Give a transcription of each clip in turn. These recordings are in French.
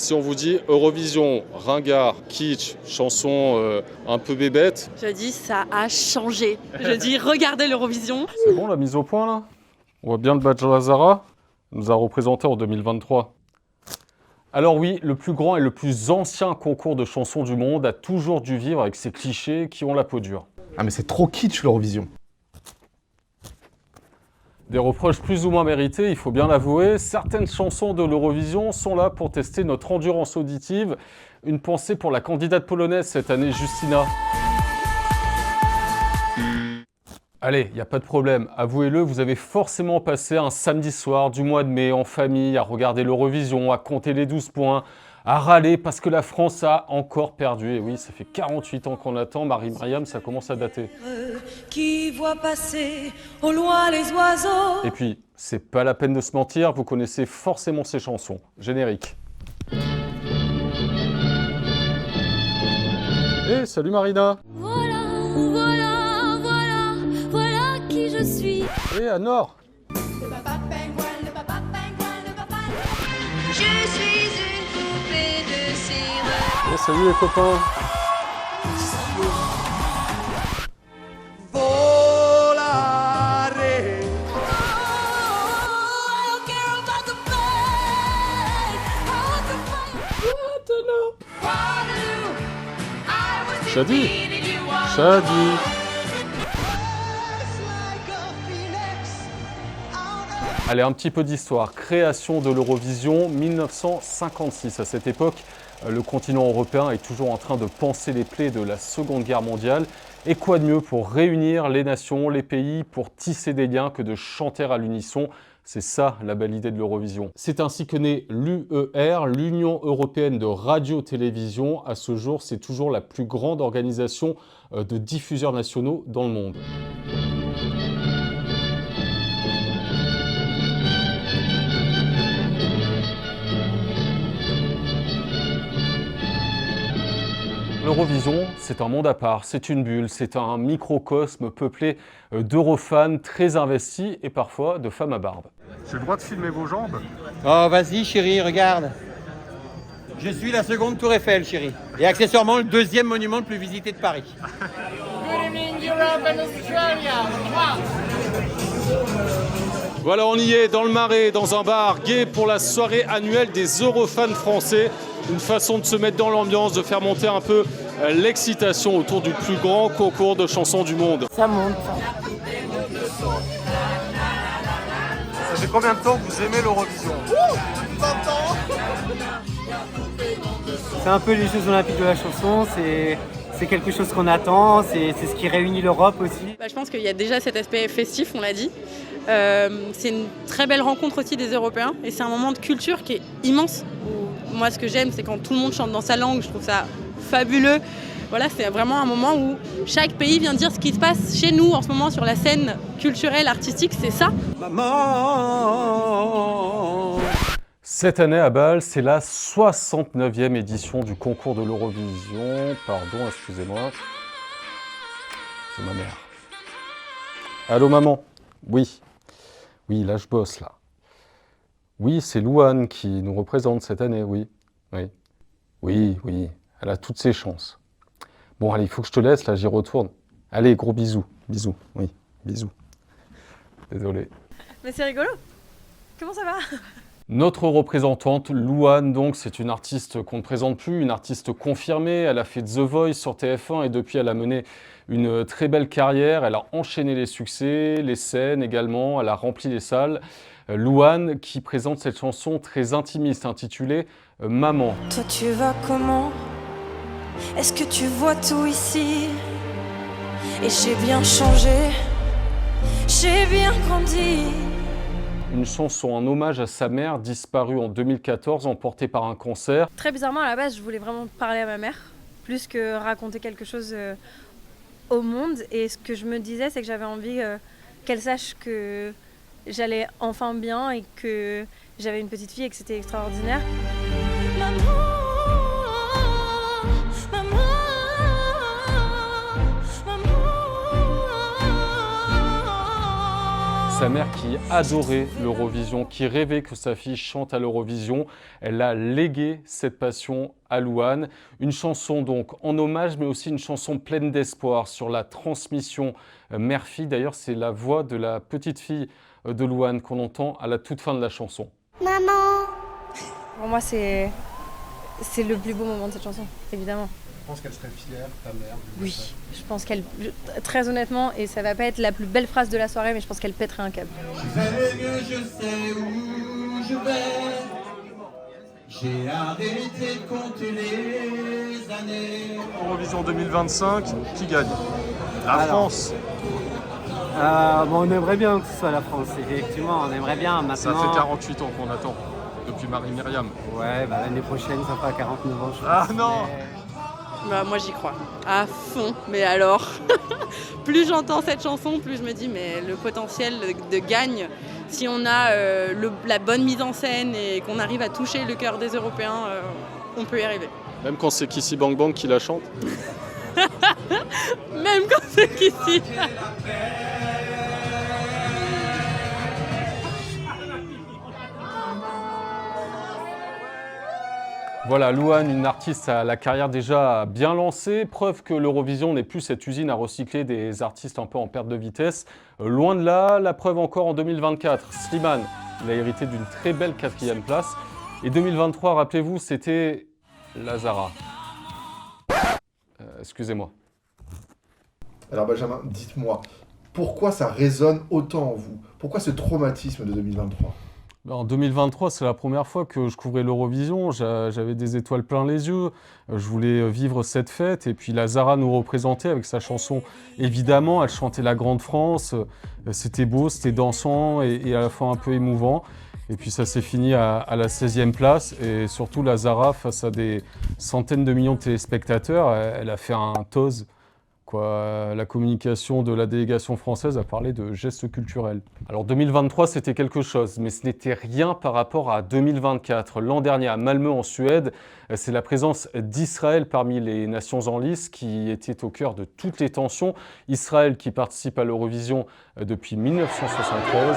Si on vous dit Eurovision, ringard, kitsch, chanson un peu bébête. Je dis ça a changé. Je dis regardez l'Eurovision. C'est bon la mise au point là? On voit bien le badge Lazara nous a représenté en 2023. Alors oui, le plus grand et le plus ancien concours de chansons du monde a toujours dû vivre avec ses clichés qui ont la peau dure. Ah mais c'est trop kitsch l'Eurovision. Des reproches plus ou moins mérités, il faut bien l'avouer, certaines chansons de l'Eurovision sont là pour tester notre endurance auditive. Une pensée pour la candidate polonaise cette année, Justyna. Allez, il n'y a pas de problème, avouez-le, vous avez forcément passé un samedi soir du mois de mai en famille à regarder l'Eurovision, à compter les 12 points, à râler parce que la France a encore perdu. Et oui, ça fait 48 ans qu'on attend, Marie-Mariam, ça commence à dater. Qui voit passer au loin les oiseaux. Et puis, c'est pas la peine de se mentir, vous connaissez forcément ces chansons. Générique. Eh, salut Marina. Voilà, voilà, voilà, voilà qui je suis. Eh, Anor. Le papa pingouin, le papa pingouin, le papa. Je suis une poupée de cire. Eh, salut les copains. Shadi. Shadi. Allez, un petit peu d'histoire. Création de l'Eurovision 1956. À cette époque, le continent européen est toujours en train de panser les plaies de la Seconde Guerre mondiale. Et quoi de mieux pour réunir les nations, les pays, pour tisser des liens que de chanter à l'unisson. C'est ça la belle idée de l'Eurovision. C'est ainsi que naît l'UER, l'Union Européenne de Radio-Télévision. À ce jour, c'est toujours la plus grande organisation de diffuseurs nationaux dans le monde. L'Eurovision, c'est un monde à part, c'est une bulle, c'est un microcosme peuplé d'Eurofans très investis et parfois de femmes à barbe. J'ai le droit de filmer vos jambes? Oh, vas-y, chérie, regarde. Je suis la seconde tour Eiffel, chérie. Et accessoirement, le deuxième monument le plus visité de Paris. Good evening, Europe and Australia. Voilà, on y est, dans le Marais, dans un bar gay pour la soirée annuelle des Eurofans français. Une façon de se mettre dans l'ambiance, de faire monter un peu l'excitation autour du plus grand concours de chansons du monde. Ça monte. Ça fait combien de temps que vous aimez l'Eurovision? 20 ans. C'est un peu les Jeux Olympiques de la chanson, c'est quelque chose qu'on attend, c'est ce qui réunit l'Europe aussi. Je pense qu'il y a déjà cet aspect festif, on l'a dit. C'est une très belle rencontre aussi des Européens et c'est un moment de culture qui est immense. Moi, ce que j'aime, c'est quand tout le monde chante dans sa langue, je trouve ça fabuleux. Voilà, c'est vraiment un moment où chaque pays vient dire ce qui se passe chez nous en ce moment sur la scène culturelle, artistique, c'est ça. Maman. Cette année à Bâle, c'est la 69e édition du concours de l'Eurovision. Pardon, excusez-moi. C'est ma mère. Allô maman? Oui. Oui, là je bosse là. Oui, c'est Louane qui nous représente cette année, oui. Oui, elle a toutes ses chances. Bon, allez, il faut que je te laisse, là, j'y retourne. Allez, gros bisous. Bisous, oui, bisous. Désolé. Mais c'est rigolo. Comment ça va? Notre représentante, Louane, donc, c'est une artiste qu'on ne présente plus, une artiste confirmée. Elle a fait The Voice sur TF1 et depuis, elle a mené une très belle carrière. Elle a enchaîné les succès, les scènes également. Elle a rempli les salles. Louane qui présente cette chanson très intimiste intitulée « Maman ». Toi tu vas comment? Est-ce que tu vois tout ici? Et j'ai bien changé, j'ai bien grandi. Une chanson en hommage à sa mère disparue en 2014, emportée par un cancer. Très bizarrement, à la base, je voulais vraiment parler à ma mère, plus que raconter quelque chose au monde. Et ce que je me disais, c'est que j'avais envie qu'elle sache que j'allais enfin bien et que j'avais une petite fille et que c'était extraordinaire. Maman, maman, maman. sa mère qui adorait l'Eurovision, qui rêvait que sa fille chante à l'Eurovision. Elle a légué cette passion à Louane. Une chanson donc en hommage, mais aussi une chanson pleine d'espoir sur la transmission mère-fille. D'ailleurs, c'est la voix de la petite fille de Louane qu'on entend à la toute fin de la chanson. Maman. Pour moi, c'est le plus beau moment de cette chanson, évidemment. Je pense qu'elle serait fière, ta mère. Oui, je pense qu'elle, très honnêtement, et ça va pas être la plus belle phrase de la soirée, mais je pense qu'elle pèterait un câble. Je sais où je vais. J'ai arrêté de compter les années. Eurovision 2025, qui gagne? La France. On aimerait bien que ce soit la France, effectivement, on aimerait bien. Maintenant, Ça fait 48 ans qu'on attend, depuis Marie-Myriam. Ouais, l'année prochaine, ça fera 49 ans, je pense. Ah non! Bah, moi j'y crois, à fond. Mais alors, plus j'entends cette chanson, plus je me dis mais le potentiel de gagne, si on a la bonne mise en scène et qu'on arrive à toucher le cœur des Européens, on peut y arriver. Même quand c'est Kissy Bang Bang qui la chante. Même quand c'est qu'ici. Voilà, Louane, une artiste à la carrière déjà bien lancée, preuve que l'Eurovision n'est plus cette usine à recycler des artistes un peu en perte de vitesse. Loin de là, la preuve encore en 2024. Slimane, il a hérité d'une très belle 4e place. Et 2023, rappelez-vous, c'était Lazara. Excusez-moi. Alors Benjamin, dites-moi, pourquoi ça résonne autant en vous? Pourquoi ce traumatisme de 2023? En 2023, c'est la première fois que je couvrais l'Eurovision. J'avais des étoiles plein les yeux. Je voulais vivre cette fête. Et puis Lazara nous représentait avec sa chanson. Évidemment, elle chantait la Grande France. C'était beau, c'était dansant et à la fois un peu émouvant. Et puis ça s'est fini à la 16e place. Et surtout, Lazara, face à des centaines de millions de téléspectateurs, elle a fait un toast. La communication de la délégation française a parlé de gestes culturels. Alors 2023, c'était quelque chose, mais ce n'était rien par rapport à 2024. L'an dernier, à Malmö, en Suède, c'est la présence d'Israël parmi les nations en lice qui était au cœur de toutes les tensions. Israël qui participe à l'Eurovision depuis 1973.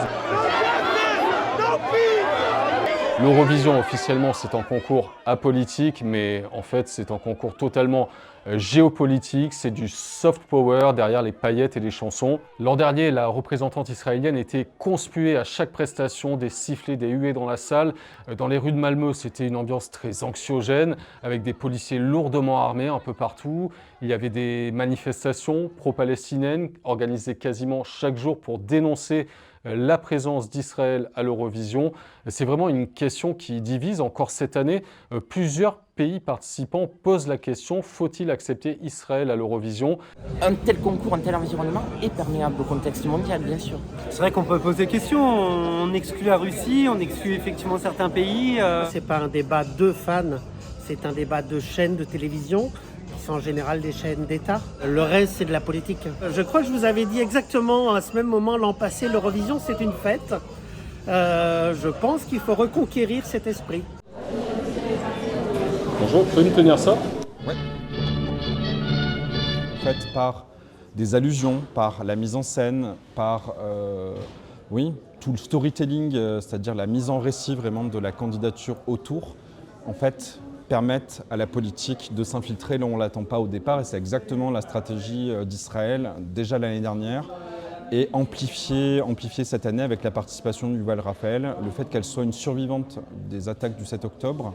L'Eurovision, officiellement, c'est un concours apolitique, mais en fait, c'est un concours totalement géopolitique. C'est du soft power derrière les paillettes et les chansons. L'an dernier, la représentante israélienne était conspuée à chaque prestation, des sifflets, des huées dans la salle. Dans les rues de Malmö, c'était une ambiance très anxiogène, avec des policiers lourdement armés un peu partout. Il y avait des manifestations pro-palestiniennes organisées quasiment chaque jour pour dénoncer la présence d'Israël à l'Eurovision. C'est vraiment une question qui divise. Encore cette année, plusieurs pays participants posent la question, faut-il accepter Israël à l'Eurovision? Un tel concours, un tel environnement est perméable au contexte mondial, bien sûr. C'est vrai qu'on peut poser question, on exclut la Russie, on exclut effectivement certains pays. C'est pas un débat de fans, c'est un débat de chaînes de télévision, qui sont en général des chaînes d'État. Le reste, c'est de la politique. Je crois que je vous avais dit exactement à ce même moment l'an passé, l'Eurovision, c'est une fête. Je pense qu'il faut reconquérir cet esprit. Bonjour, vous pouvez me tenir ça? Ouais. En fait, par des allusions, par la mise en scène, par tout le storytelling, c'est-à-dire la mise en récit vraiment de la candidature autour, en fait, permettent à la politique de s'infiltrer là où on ne l'attend pas au départ. Et c'est exactement la stratégie d'Israël déjà l'année dernière. Et amplifier cette année avec la participation de Yuval Raphael, le fait qu'elle soit une survivante des attaques du 7 octobre,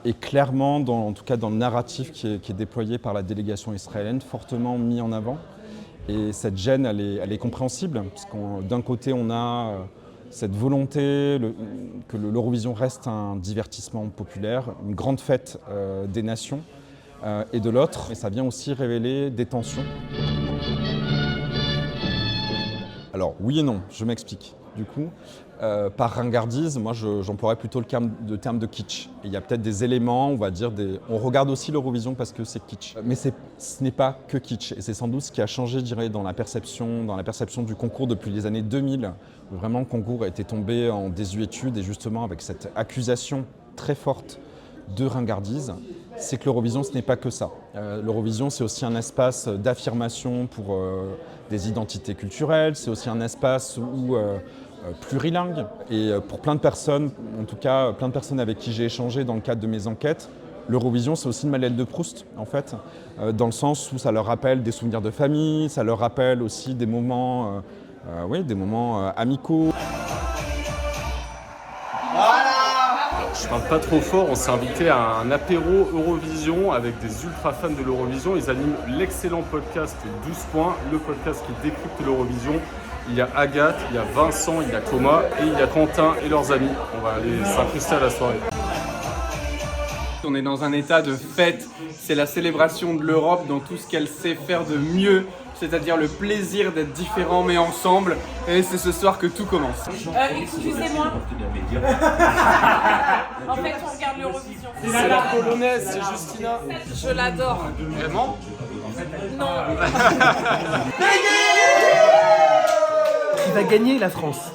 et clairement, en tout cas dans le narratif qui est déployé par la délégation israélienne, fortement mis en avant. Et cette gêne, elle est compréhensible, parce que d'un côté, on a cette volonté que l'Eurovision reste un divertissement populaire, une grande fête des nations, et de l'autre, ça vient aussi révéler des tensions. Alors, oui et non, je m'explique. Du coup, par ringardise, moi j'emploierais plutôt le terme de kitsch. Et il y a peut-être des éléments, on va dire, on regarde aussi l'Eurovision parce que c'est kitsch. Mais ce n'est pas que kitsch. Et c'est sans doute ce qui a changé, je dirais, dans la perception du concours depuis les années 2000, où vraiment le concours a été tombé en désuétude et justement avec cette accusation très forte de ringardise. c'est que l'Eurovision, ce n'est pas que ça. L'Eurovision, c'est aussi un espace d'affirmation pour des identités culturelles, c'est aussi un espace où, plurilingue. Et pour plein de personnes, en tout cas plein de personnes avec qui j'ai échangé dans le cadre de mes enquêtes, l'Eurovision, c'est aussi une mallette de Proust, en fait, dans le sens où ça leur rappelle des souvenirs de famille, ça leur rappelle aussi des moments, amicaux. Je parle pas trop fort, on s'est invité à un apéro Eurovision avec des ultra fans de l'Eurovision. Ils animent l'excellent podcast 12 points, le podcast qui décrypte l'Eurovision. Il y a Agathe, il y a Vincent, il y a Thomas et il y a Quentin et leurs amis. On va aller s'incruster à la soirée. On est dans un état de fête, c'est la célébration de l'Europe dans tout ce qu'elle sait faire de mieux, c'est-à-dire le plaisir d'être différents mais ensemble, et c'est ce soir que tout commence. Excusez-moi. En fait, on regarde l'Eurovision. C'est la polonaise, c'est Justina. Je l'adore. Vraiment? Non. Qui va gagner la France?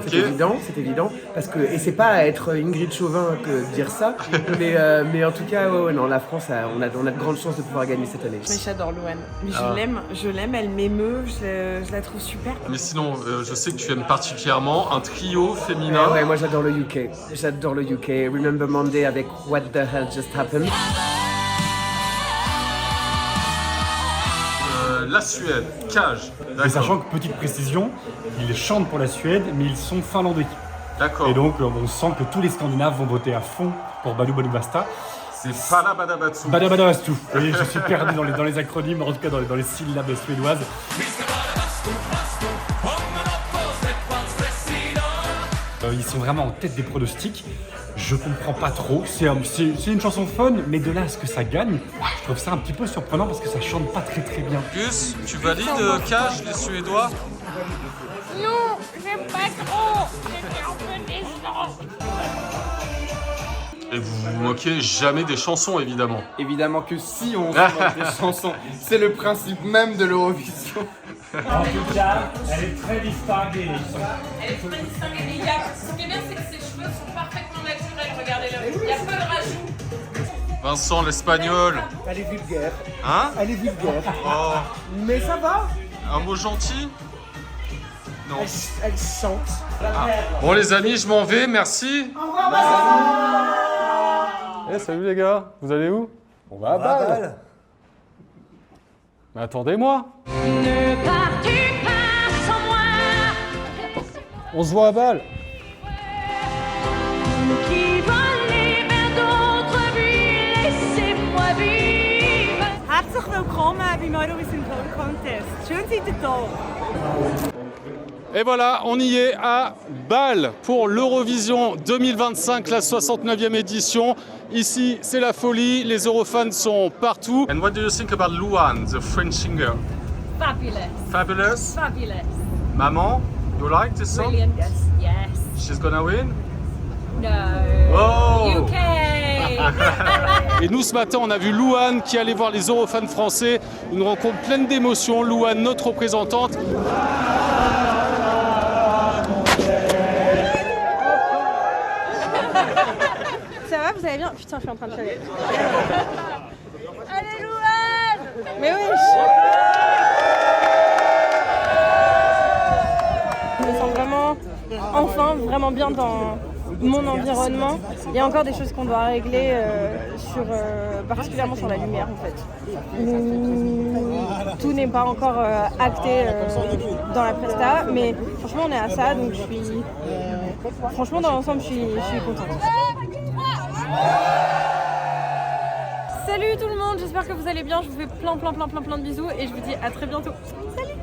C'est évident, parce que, et c'est pas à être Ingrid Chauvin que de dire ça, mais en tout cas, non, la France, on a de grandes chances de pouvoir gagner cette année. Mais j'adore Louane, mais je l'aime, elle m'émeut, je la trouve super. Mais sinon, je sais que tu aimes particulièrement un trio féminin. Ouais, moi j'adore le UK, Remember Monday avec What the Hell Just Happened. La Suède, Cage. Et sachant que, petite précision, ils chantent pour la Suède, mais ils sont finlandais. D'accord. Et donc, on sent que tous les Scandinaves vont voter à fond pour Balou Balou Basta. C'est Badabadabatsu. Badabadabatsu. Oui, je suis perdu dans les acronymes, en tout cas dans les syllabes suédoises. Ils sont vraiment en tête des pronostics. Je comprends pas trop. C'est une chanson fun, mais de là à ce que ça gagne, je trouve ça un petit peu surprenant parce que ça chante pas très bien. Gus, tu valides Cage, les Suédois? Non, j'aime pas trop. J'étais un peu décevant. Et vous vous moquez jamais des chansons, évidemment. Évidemment que si on se moque des chansons, c'est le principe même de l'Eurovision. En tout cas, elle est très distinguée. Elle est très distinguée. Et ce qui est bien, c'est que ses cheveux sont parfaitement naturels. Regardez-le. Il y a peu de rajouts. Vincent, l'espagnol. Elle est vulgaire. Hein? Elle est vulgaire. Oh. Mais ça va. Un mot gentil? Non. Elle chante. Ah. Bon les amis, je m'en vais, merci. Au revoir, Vincent. Salut les gars, vous allez où? On va à Bâle. Mais attendez-moi. Ne pars-tu pas sans moi? On se voit à Bâle. Qui volent vers d'autres villes, laissez-moi vivre. Herzlich willkommen beim Eurovision Song Contest. Schön seid ihr da. Et voilà, on y est à Bâle pour l'Eurovision 2025, la 69e édition. Ici, c'est la folie, les Eurofans sont partout. And what do you think about Louane, the French singer? Fabulous. Fabulous? Fabulous. Maman, you like this song? Brilliant. Yes. She's gonna win? No. Oh. UK. Et nous, ce matin, on a vu Louane qui allait voir les Eurofans français. Une rencontre pleine d'émotions. Louane, notre représentante. Ça va, vous allez bien? Putain, je suis en train de chialer. Allez, Louane! Mais oui! Je me sens vraiment bien dans mon environnement. Il y a encore des choses qu'on doit régler, particulièrement sur la lumière, en fait. Tout n'est pas encore acté dans la presta, mais franchement, on est à ça, donc franchement, dans l'ensemble, je suis contente. Salut tout le monde, j'espère que vous allez bien. Je vous fais plein de bisous et je vous dis à très bientôt. Salut.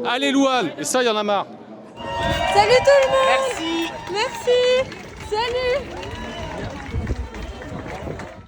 Allez Louane, et ça, il y en a marre. Salut tout le monde. Merci. Salut.